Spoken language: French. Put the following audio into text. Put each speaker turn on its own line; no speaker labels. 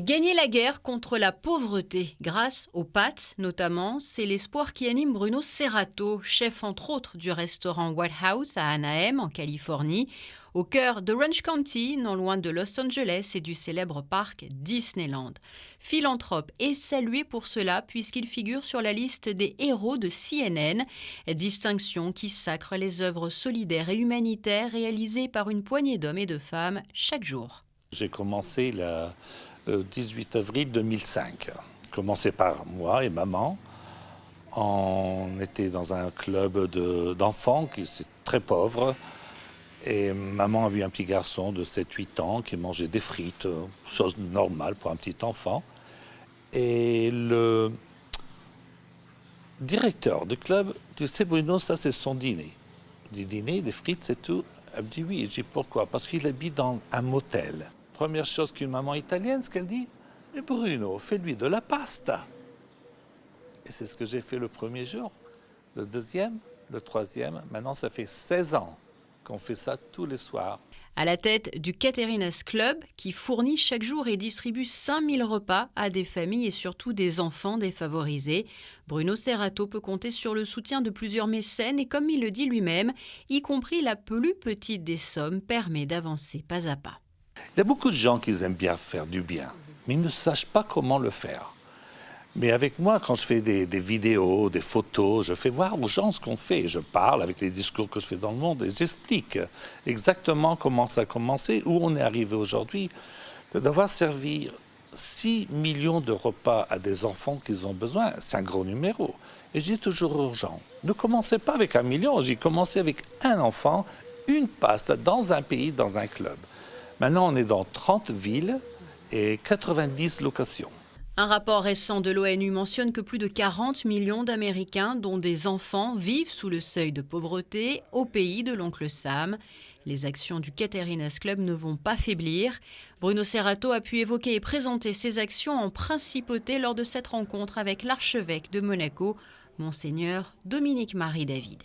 Gagner la guerre contre la pauvreté grâce aux pâtes notamment, c'est l'espoir qui anime Bruno Serrato, chef entre autres du restaurant White House à Anaheim en Californie, au cœur de Orange County, non loin de Los Angeles et du célèbre parc Disneyland. Philanthrope est salué pour cela puisqu'il figure sur la liste des héros de CNN, distinction qui sacre les œuvres solidaires et humanitaires réalisées par une poignée d'hommes et de femmes chaque jour.
J'ai commencé le 18 avril 2005. Commencé par moi et maman. On était dans un club d'enfants qui était très pauvre. Et maman a vu un petit garçon de 7-8 ans qui mangeait des frites, chose normale pour un petit enfant. Et le directeur du club dit: c'est Bruno, ça c'est son dîner. Du dîner, des frites, c'est tout. Elle me dit oui. Je dis pourquoi? Parce qu'il habite dans un motel. Première chose qu'une maman italienne, ce qu'elle dit: mais Bruno, fais-lui de la pasta. Et c'est ce que j'ai fait le premier jour, le deuxième, le troisième. Maintenant, ça fait 16 ans qu'on fait ça tous les soirs.
À la tête du Cateriness Club, qui fournit chaque jour et distribue 5000 repas à des familles et surtout des enfants défavorisés, Bruno Serrato peut compter sur le soutien de plusieurs mécènes et, comme il le dit lui-même, y compris la plus petite des sommes permet d'avancer pas à pas.
Il y a beaucoup de gens qui aiment bien faire du bien, mais ils ne savent pas comment le faire. Mais avec moi, quand je fais des vidéos, des photos, je fais voir aux gens ce qu'on fait. Je parle avec les discours que je fais dans le monde et j'explique exactement comment ça a commencé, où on est arrivé aujourd'hui. De devoir servir 6 millions de repas à des enfants qui ont besoin, c'est un gros numéro. Et je dis toujours aux gens, ne commencez pas avec 1 million, j'ai commencé avec un enfant, une pasta, dans un pays, dans un club. Maintenant, on est dans 30 villes et 90 locations.
Un rapport récent de l'ONU mentionne que plus de 40 millions d'Américains, dont des enfants, vivent sous le seuil de pauvreté au pays de l'oncle Sam. Les actions du Cateriness Club ne vont pas faiblir. Bruno Serrato a pu évoquer et présenter ses actions en principauté lors de cette rencontre avec l'archevêque de Monaco, Monseigneur Dominique-Marie David.